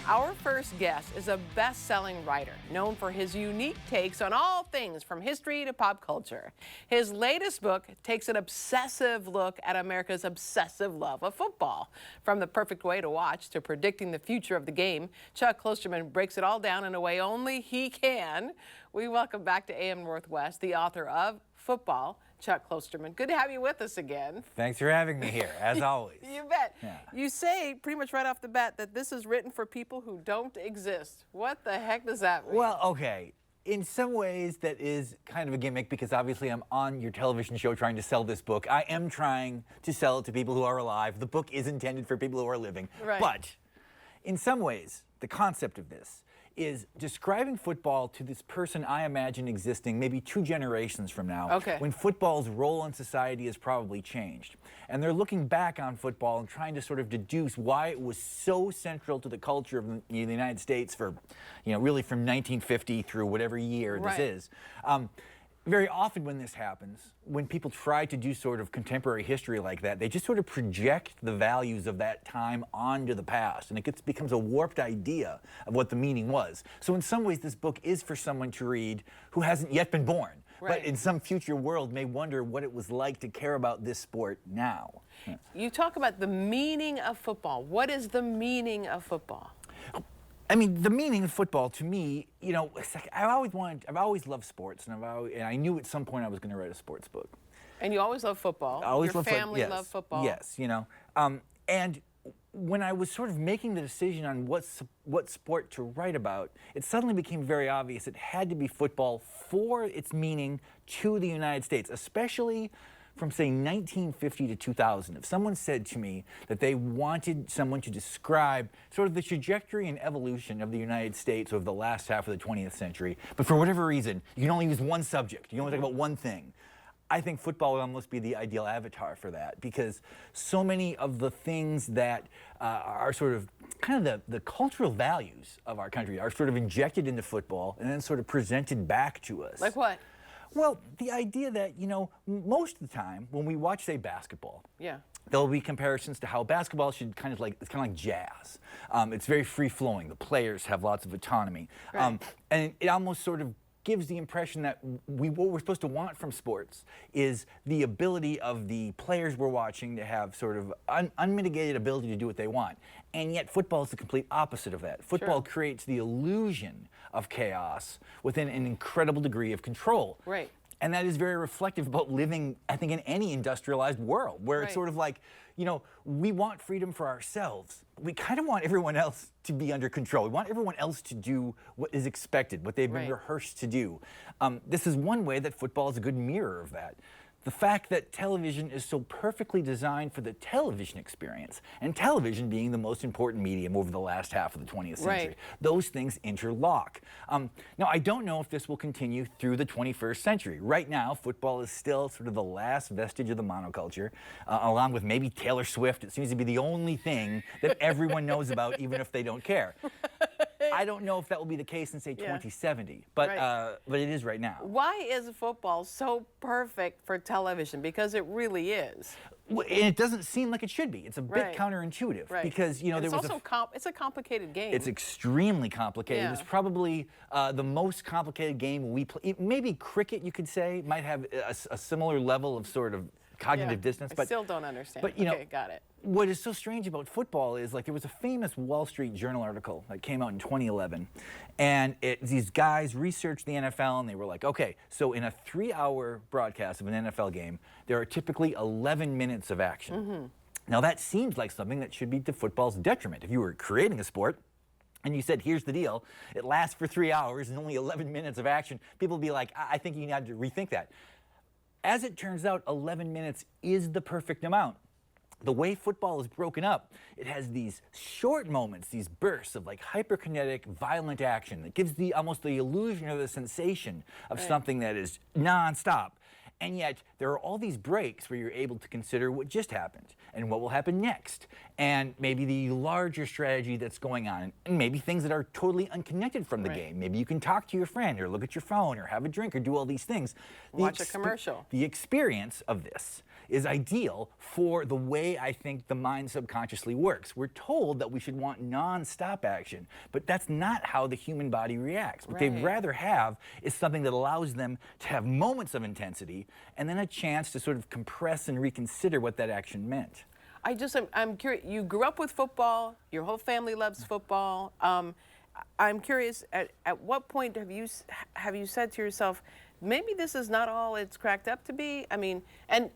Our first guest is a best-selling writer known for his unique takes on all things from history to pop culture. His latest book takes an obsessive look at America's obsessive love of football. From the perfect way to watch to predicting the future of the game, Chuck Klosterman breaks it all down in a way only he can. We welcome back to AM Northwest the author of Football, Chuck Klosterman. Good to have you with us again. Thanks for having me here, as always. You bet. Yeah. You say pretty much right off the bat that this is written for people who don't exist. What the heck does that mean? Well, okay. In some ways, that is kind of a gimmick because obviously I'm on your television show trying to sell this book. I am trying to sell it to people who are alive. The book is intended for people who are living. Right. But in some ways, the concept of this is describing football to this person I imagine existing maybe 2 generations from now, okay, when football's role in society has probably changed. And they're looking back on football and trying to sort of deduce why it was so central to the culture of the United States for, really from 1950 through whatever year right, this is. Very often when this happens, when people try to do sort of contemporary history like that, they just sort of project the values of that time onto the past, and it becomes a warped idea of what the meaning was. So in some ways, this book is for someone to read who hasn't yet been born, right, but in some future world may wonder what it was like to care about this sport now. Yeah. You talk about the meaning of football. What is the meaning of football? I mean, the meaning of football to me, it's like I've always loved sports, and I knew at some point I was going to write a sports book. And you always loved football. Your family yes, loved football. Yes, and when I was sort of making the decision on what sport to write about, it suddenly became very obvious it had to be football for its meaning to the United States, especially from, say, 1950 to 2000. If someone said to me that they wanted someone to describe sort of the trajectory and evolution of the United States over the last half of the 20th century, but for whatever reason, you can only use one subject, you can only talk about one thing, I think football would almost be the ideal avatar for that, because so many of the things that are sort of kind of the cultural values of our country are sort of injected into football and then sort of presented back to us. Like what? Well, the idea that, most of the time when we watch, say, basketball, yeah, there'll be comparisons to how basketball should it's kind of like jazz. It's very free-flowing. The players have lots of autonomy. Right. And it almost sort of gives the impression that what we're supposed to want from sports is the ability of the players we're watching to have sort of unmitigated ability to do what they want. And yet football is the complete opposite of that. Football creates the illusion of chaos within an incredible degree of control. Right. And that is very reflective about living, I think, in any industrialized world where right, it's sort of like, we want freedom for ourselves. We kind of want everyone else to be under control. We want everyone else to do what is expected, what they've been right, rehearsed to do. This is one way that football is a good mirror of that. The fact that television is so perfectly designed for the television experience, and television being the most important medium over the last half of the 20th century, right, those things interlock. Now, I don't know if this will continue through the 21st century. Right now, football is still sort of the last vestige of the monoculture, along with maybe Taylor Swift. It seems to be the only thing that everyone knows about, even if they don't care. I don't know if that will be the case in, say, 2070, but right, but it is right now. Why is football so perfect for television? Because it really is. And it doesn't seem like it should be. It's a bit right, counterintuitive, right, because there it's was also it's a complicated game. It's extremely complicated. Yeah. It's probably the most complicated game we play. Maybe cricket, you could say, might have a similar level of sort of cognitive dissonance. I still don't understand. But okay, got it. What is so strange about football is, like, there was a famous Wall Street Journal article that came out in 2011, and these guys researched the NFL, and they were like, okay, so in a 3-hour broadcast of an NFL game, there are typically 11 minutes of action. Mm-hmm. Now, that seems like something that should be to football's detriment. If you were creating a sport, and you said, here's the deal, it lasts for 3 hours and only 11 minutes of action, people would be like, I think you need to rethink that. As it turns out, 11 minutes is the perfect amount. The way football is broken up, it has these short moments, these bursts of like hyperkinetic, violent action that gives almost the illusion or the sensation of right, something that is nonstop. And yet, there are all these breaks where you're able to consider what just happened and what will happen next, and maybe the larger strategy that's going on, and maybe things that are totally unconnected from the right, game. Maybe you can talk to your friend or look at your phone or have a drink or do all these things. Watch a commercial. The experience of this is ideal for the way I think the mind subconsciously works. We're told that we should want non-stop action, but that's not how the human body reacts. What they'd rather have is something that allows them to have moments of intensity and then a chance to sort of compress and reconsider what that action meant. I'm curious, you grew up with football, your whole family loves football. I'm curious, at what point have you said to yourself, maybe this is not all it's cracked up to be? I mean, and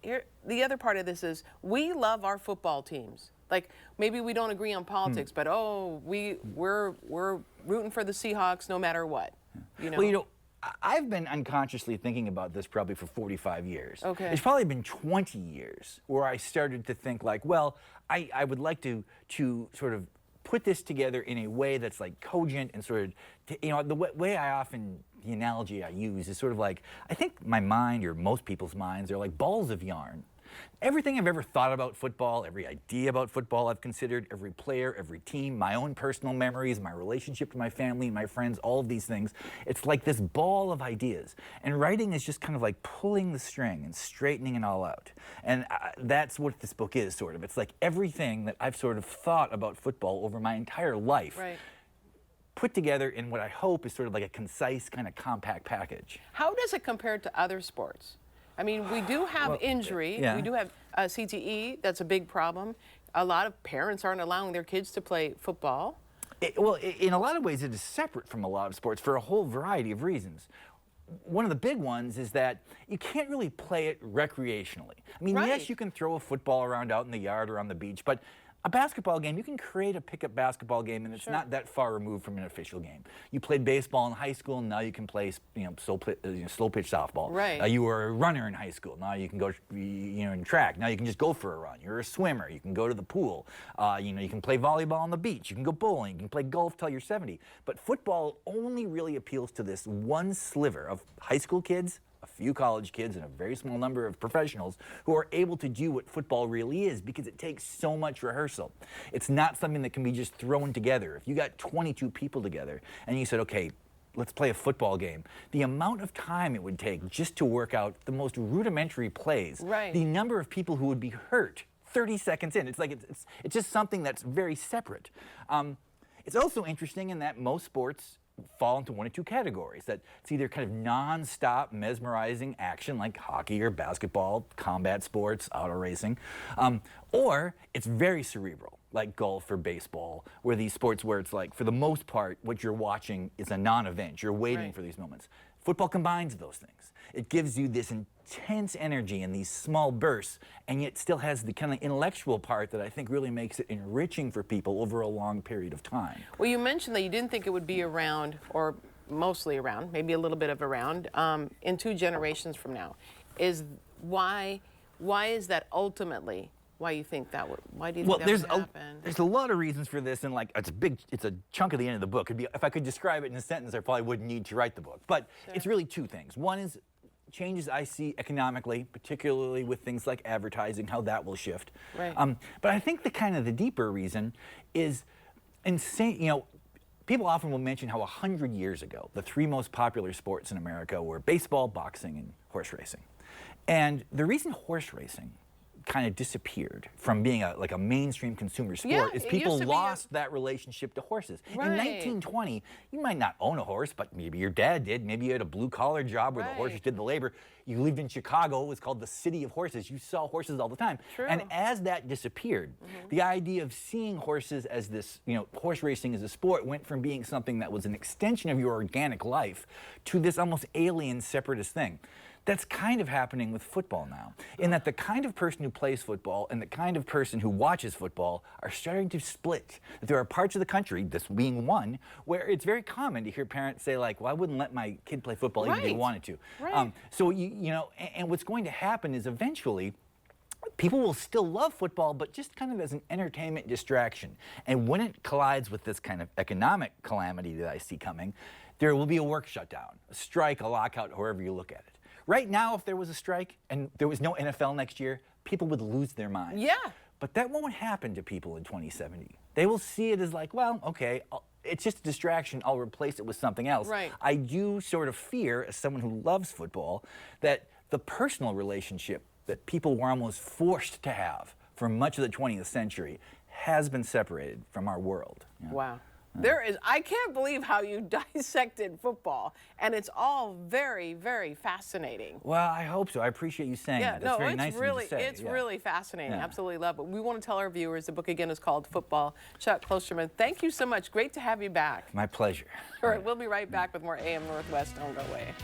here, the other part of this is, we love our football teams. Like, maybe we don't agree on politics, but we're rooting for the Seahawks no matter what. You know? Well, I've been unconsciously thinking about this probably for 45 years. Okay. It's probably been 20 years where I started to think like, well, I would like to sort of put this together in a way that's like cogent and sort of, the way the analogy I use is sort of like, I think my mind, or most people's minds, are like balls of yarn. Everything I've ever thought about football, every idea about football I've considered, every player, every team, my own personal memories, my relationship to my family, my friends, all of these things, it's like this ball of ideas. And writing is just kind of like pulling the string and straightening it all out. And that's what this book is, sort of. It's like everything that I've sort of thought about football over my entire life. Right. Put together in what I hope is sort of like a concise, kind of compact package. How does it compare to other sports? I mean, we do have injury. Yeah. We do have CTE. That's a big problem. A lot of parents aren't allowing their kids to play football. In a lot of ways, it is separate from a lot of sports for a whole variety of reasons. One of the big ones is that you can't really play it recreationally. I mean, yes, you can throw a football around out in the yard or on the beach, but a basketball game, you can create a pickup basketball game, and it's not that far removed from an official game. You played baseball in high school, and now you can play, slow pitch softball. Right. You were a runner in high school, now you can go, in track. Now you can just go for a run. You're a swimmer. You can go to the pool. You can play volleyball on the beach. You can go bowling. You can play golf till you're 70. But football only really appeals to this one sliver of high school kids, a few college kids, and a very small number of professionals who are able to do what football really is, because it takes so much rehearsal. It's not something that can be just thrown together. If you got 22 people together and you said, okay, let's play a football game, the amount of time it would take just to work out the most rudimentary plays, the number of people who would be hurt 30 seconds in, it's like it's just something that's very separate. It's also interesting in that most sports fall into one of two categories. That it's either kind of non-stop mesmerizing action like hockey or basketball, combat sports, auto racing, or it's very cerebral like golf or baseball, where these sports where it's like, for the most part, what you're watching is a non-event. You're waiting for these moments. Football combines those things. It gives you this intense energy in these small bursts, and yet still has the kind of intellectual part that I think really makes it enriching for people over a long period of time. Well, you mentioned that you didn't think it would be around, or mostly around, maybe a little bit of around, in 2 generations from now. Why is that ultimately? Why you think that would? Why do you think that would happen? There's a lot of reasons for this, and like it's a chunk of the end of the book. If I could describe it in a sentence, I probably wouldn't need to write the book. But it's really 2 things. One is changes I see economically, particularly with things like advertising, how that will shift. Right. But I think the deeper reason is insane. People often will mention how 100 years ago, the 3 most popular sports in America were baseball, boxing, and horse racing. And the reason horse racing kind of disappeared from being a mainstream consumer sport is people lost that relationship to horses. In 1920, you might not own a horse, but maybe your dad did. Maybe you had a blue-collar job where the horses did the labor. You lived in Chicago. It was called the City of Horses. You saw horses all the time. And as that disappeared, the idea of seeing horses as this, horse racing as a sport went from being something that was an extension of your organic life to this almost alien, separatist thing. That's kind of happening with football now, in that the kind of person who plays football and the kind of person who watches football are starting to split. There are parts of the country, this being one, where it's very common to hear parents say, like, well, I wouldn't let my kid play football even if they wanted to. So, and what's going to happen is eventually people will still love football, but just kind of as an entertainment distraction. And when it collides with this kind of economic calamity that I see coming, there will be a work shutdown, a strike, a lockout, however you look at it. Right now, if there was a strike and there was no NFL next year, people would lose their minds. Yeah. But that won't happen to people in 2070. They will see it as like, well, okay, it's just a distraction. I'll replace it with something else. I do sort of fear, as someone who loves football, that the personal relationship that people were almost forced to have for much of the 20th century has been separated from our world. You know? Wow. I can't believe how you dissected football, and it's all very, very fascinating. Well, I hope so. I appreciate you saying that. That's very nice of you to say. It's really fascinating. Yeah. Absolutely love it. We want to tell our viewers the book again is called Football. Chuck Klosterman, thank you so much. Great to have you back. My pleasure. All right, we'll be right back with more AM Northwest. Don't go away.